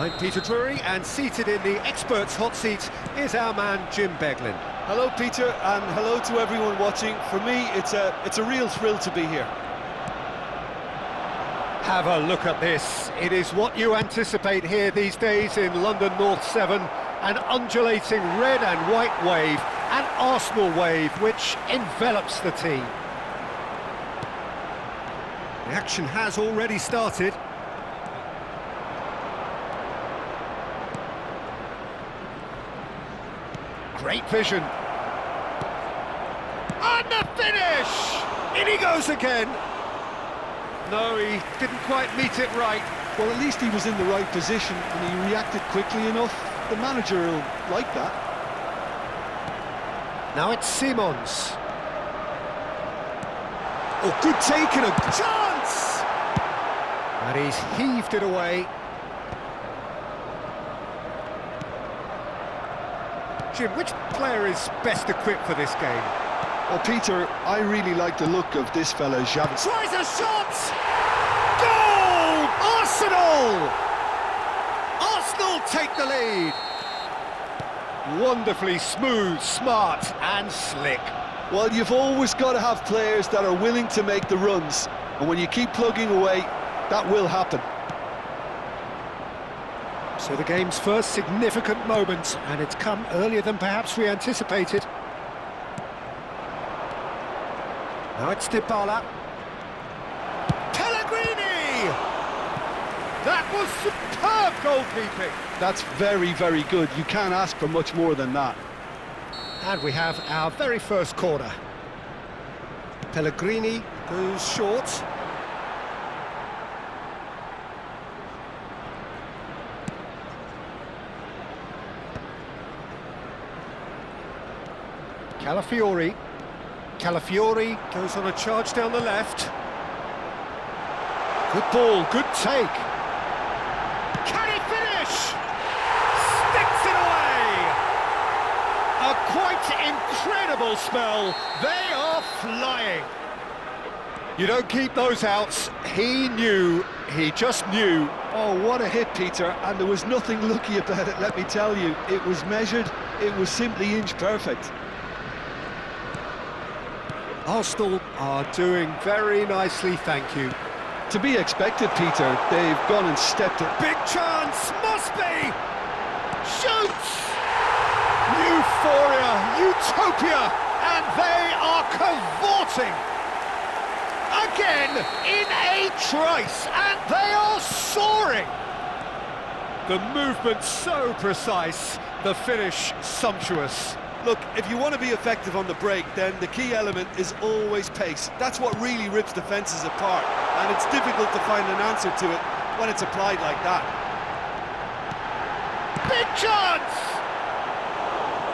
I'm Peter Drury, and seated in the experts' hot seat is our man Jim Beglin. Hello Peter, and hello to everyone watching. For me, it's a real thrill to be here. Have a look at this. It is what you anticipate here these days in London North 7, an undulating red and white wave, an Arsenal wave which envelops the team. The action has already started. Great vision. And the finish! In he goes again. No, he didn't quite meet it right. Well, at least he was in the right position and he reacted quickly enough. The manager will like that. Now it's Simons. Oh, good take and a chance! And he's heaved it away. Jim, which player is best equipped for this game? Well, Peter, I really like the look of this fella, Xavi. Tries a shot! Goal! Arsenal! Arsenal take the lead. Wonderfully smooth, smart and slick. Well, you've always got to have players that are willing to make the runs. And when you keep plugging away, that will happen. So the game's first significant moment, and it's come earlier than perhaps we anticipated. Now it's Dybala. Pellegrini! That was superb goalkeeping. That's very, very good. You can't ask for much more than that. And we have our very first corner. Pellegrini goes short. Calafiori goes on a charge down the left. Good ball, good take. Can he finish? Sticks it away! A quite incredible spell. They are flying. You don't keep those outs. He knew, he just knew. Oh, what a hit, Peter, and there was nothing lucky about it, let me tell you. It was measured, it was simply inch perfect. Arsenal are doing very nicely, thank you. To be expected, Peter. They've gone and stepped it. Big chance, must be! Shoots! Euphoria, utopia, and they are cavorting! Again, in a trice, and they are soaring! The movement so precise, the finish sumptuous. Look, if you want to be effective on the break, then the key element is always pace. That's what really rips defences apart, and it's difficult to find an answer to it when it's applied like that. Big chance!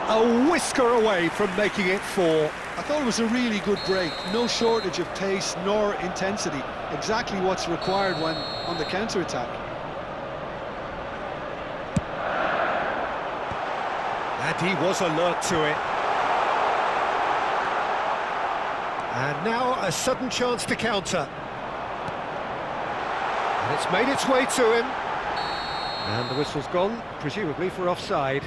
A whisker away from making it 4. I thought it was a really good break. No shortage of pace nor intensity. Exactly what's required when on the counter-attack. And he was alert to it. And now a sudden chance to counter. And it's made its way to him. And the whistle's gone, presumably for offside.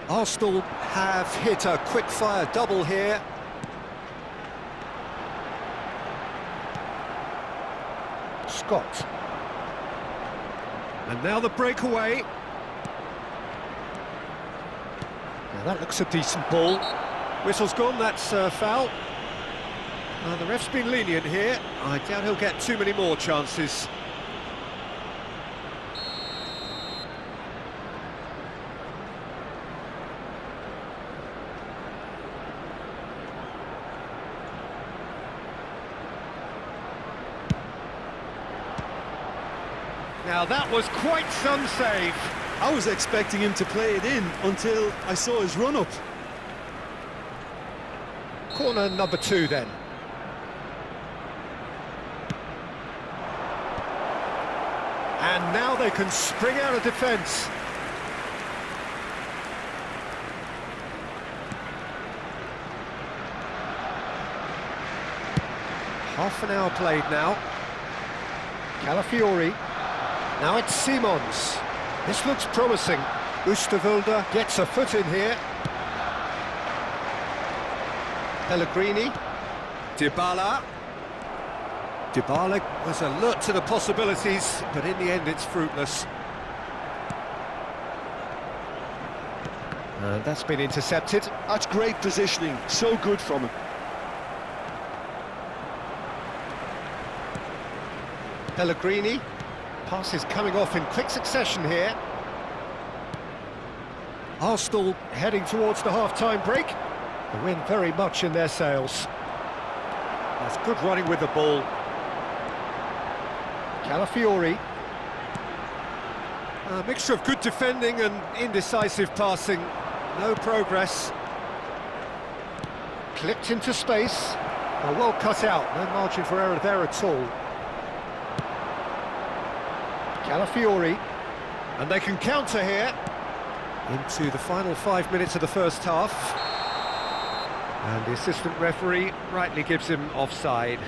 Arsenal have hit a quick-fire double here. Scott. And now the breakaway. Now that looks a decent ball. Whistle's gone, that's foul. The ref's been lenient here. I doubt he'll get too many more chances. Now that was quite some save. I was expecting him to play it in until I saw his run-up. Corner number 2 then. And now they can spring out of defence. Half an hour played now. Calafiori. Now it's Simons. This looks promising. Oosterwolde gets a foot in here. Pellegrini. Dybala. Dybala was alert to the possibilities, but in the end it's fruitless. And that's been intercepted. That's great positioning, so good from him. Pellegrini. Passes coming off in quick succession here. Arsenal heading towards the half-time break. The wind very much in their sails. That's good running with the ball. Calafiori. A mixture of good defending and indecisive passing. No progress. Clipped into space. Well cut out, no margin for error there at all. Calafiori. And they can counter here. Into the final 5 minutes of the first half. And the assistant referee rightly gives him offside.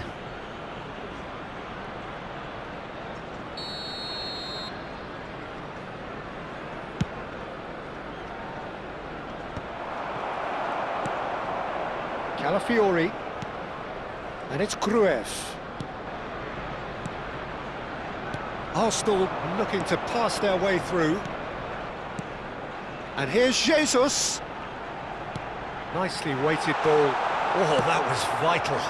Calafiori. And it's Grueff. Arsenal looking to pass their way through. And here's Jesus. Nicely weighted ball. Oh, that was vital.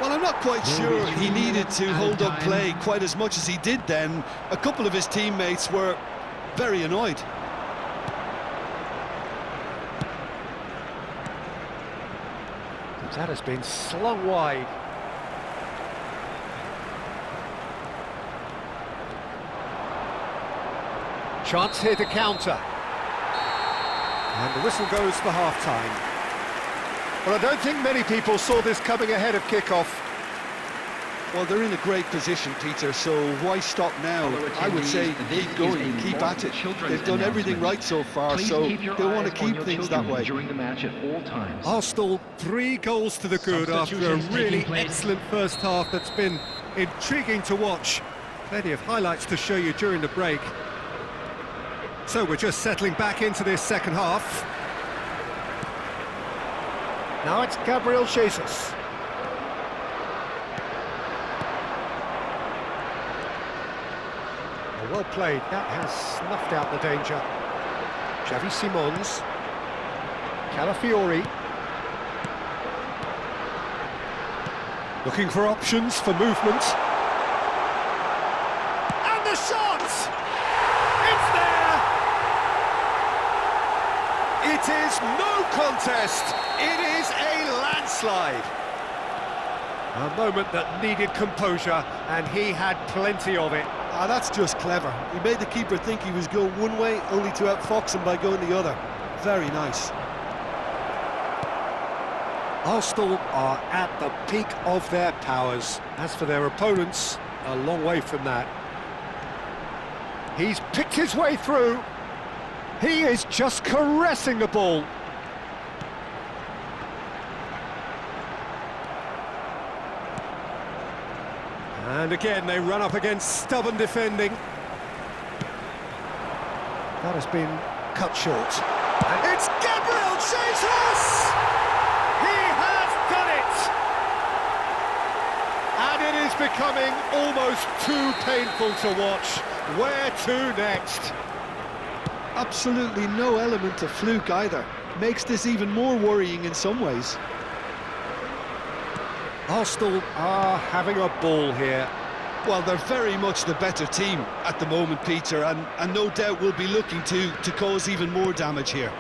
Well, I'm not quite sure he needed to hold up play quite as much as he did then. A couple of his teammates were very annoyed. That has been slung wide. Chance here to counter. And the whistle goes for half-time. Well, I don't think many people saw this coming ahead of kick-off. Well, they're in a great position, Peter, so why stop now? I would say keep going, keep at it. They've done everything right so far, so they want to keep things that way. During the match at all times. Arsenal 3 goals to the good after a really excellent first half that's been intriguing to watch. Plenty of highlights to show you during the break. So we're just settling back into this second half. Now it's Gabriel Jesus. Well played, that has snuffed out the danger. Xavi Simons. Calafiori. Looking for options for movement. And the shot! It's there! It is no contest. It is a landslide. A moment that needed composure, and he had plenty of it. Ah, that's just clever. He made the keeper think he was going one way, only to outfox him by going the other. Very nice. Arsenal are at the peak of their powers. As for their opponents, a long way from that. He's picked his way through. He is just caressing the ball. And again, they run up against stubborn defending. That has been cut short. And it's Gabriel Jesus! He has done it! And it is becoming almost too painful to watch. Where to next? Absolutely no element of fluke either. Makes this even more worrying in some ways. Arsenal are having a ball here. Well, they're very much the better team at the moment, Peter, and no doubt will be looking to cause even more damage here.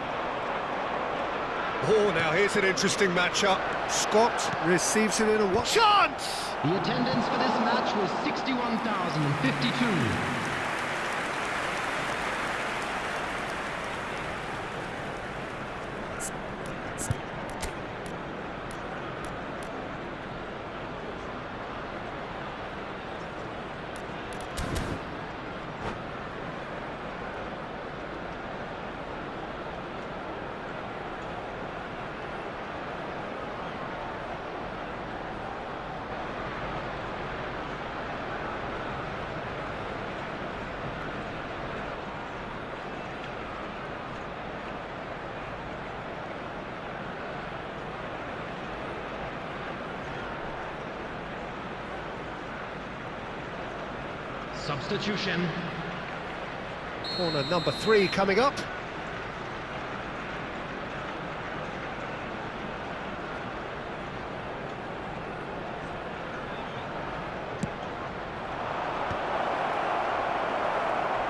Oh, now here's an interesting matchup. Scott receives it in a chance! The attendance for this match was 61,052. substitution. Corner number 3 coming up.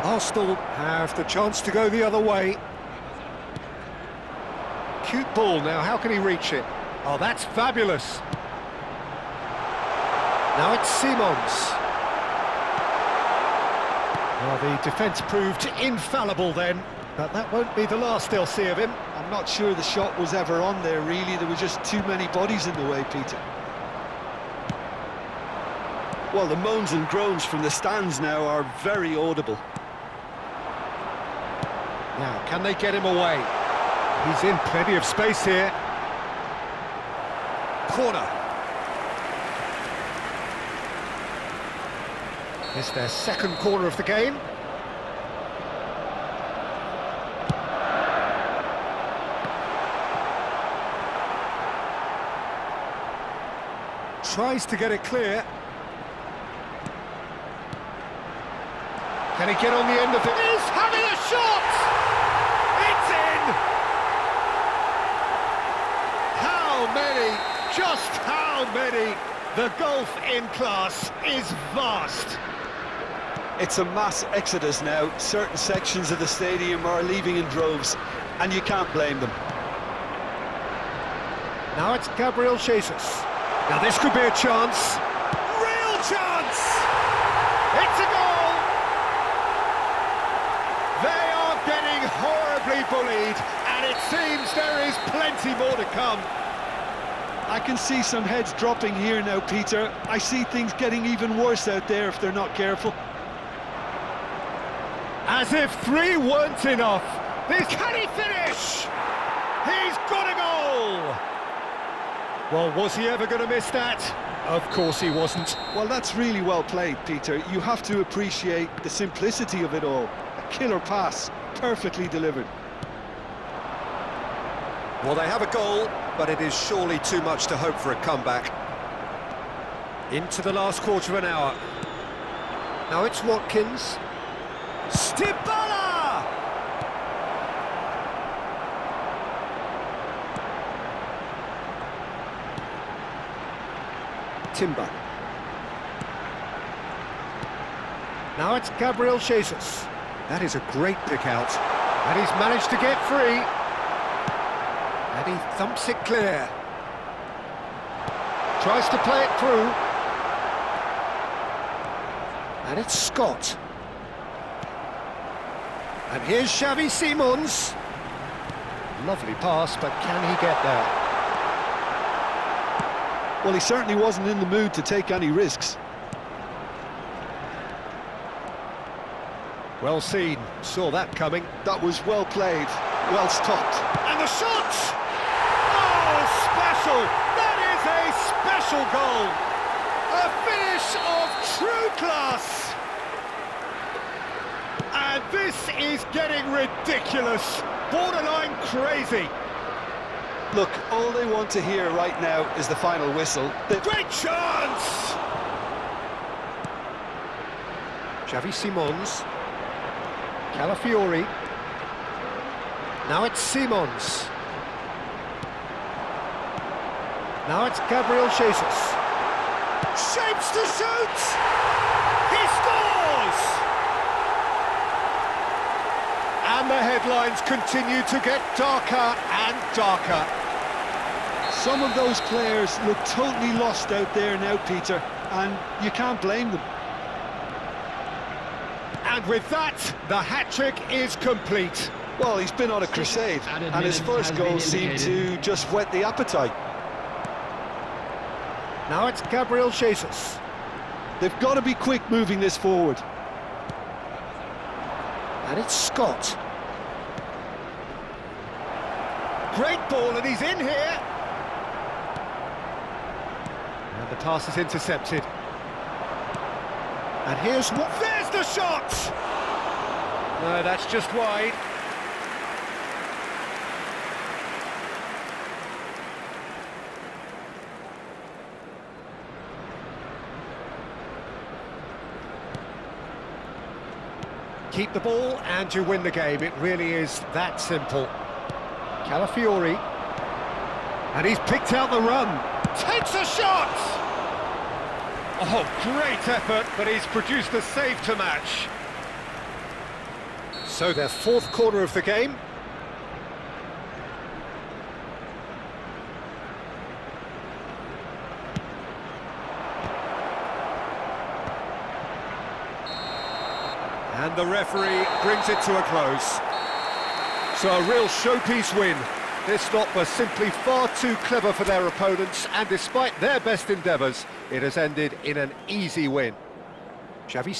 Arsenal have the chance to go the other way. Cute ball now, how can he reach it? Oh, that's fabulous. Now it's Simons. Well, the defence proved infallible then, but that won't be the last they'll see of him. I'm not sure the shot was ever on there, really. There were just too many bodies in the way, Peter. Well, the moans and groans from the stands now are very audible. Now, can they get him away? He's in plenty of space here. Corner. It's their second corner of the game. Tries to get it clear. Can he get on the end of it? He's having a shot! It's in! How many? Just how many? The gulf in class is vast. It's a mass exodus now. Certain sections of the stadium are leaving in droves, and you can't blame them. Now it's Gabriel Jesus. Now this could be a chance. Real chance! It's a goal! They are getting horribly bullied, and it seems there is plenty more to come. I can see some heads dropping here now, Peter. I see things getting even worse out there if they're not careful. As if 3 weren't enough. This can he finish? He's got a goal! Well, was he ever going to miss that? Of course he wasn't. Well, that's really well played, Peter. You have to appreciate the simplicity of it all. A killer pass, perfectly delivered. Well, they have a goal, but it is surely too much to hope for a comeback. Into the last quarter of an hour. Now it's Watkins. Stibala! Timber. Now it's Gabriel Jesus. That is a great pick out. And he's managed to get free. And he thumps it clear. Tries to play it through. And it's Scott. And here's Xavi Simons. Lovely pass, but can he get there? Well, he certainly wasn't in the mood to take any risks. Well seen, saw that coming. That was well played, well stopped. And the shot! Oh, special! That is a special goal! A finish of true class! And this is getting ridiculous, borderline crazy. Look, all they want to hear right now is the final whistle. Great chance! Xavi Simons. Calafiori. Now it's Simons. Now it's Gabriel Jesus. Shapes to shoot! He scores! And the headlines continue to get darker and darker. Some of those players look totally lost out there now, Peter, and you can't blame them. And with that, the hat-trick is complete. Well, he's been on a crusade, and his first goal seemed to just whet the appetite. Now it's Gabriel Jesus. They've got to be quick moving this forward. And it's Scott. Great ball, and he's in here. And the pass is intercepted. And here's what... There's the shot! No, that's just wide. Keep the ball and you win the game. It really is that simple. Calafiori. And he's picked out the run. Takes a shot! Oh, great effort, but he's produced a save to match. So their fourth corner of the game. And the referee brings it to a close. So a real showpiece win. This stop was simply far too clever for their opponents, and despite their best endeavours, it has ended in an easy win. Xavi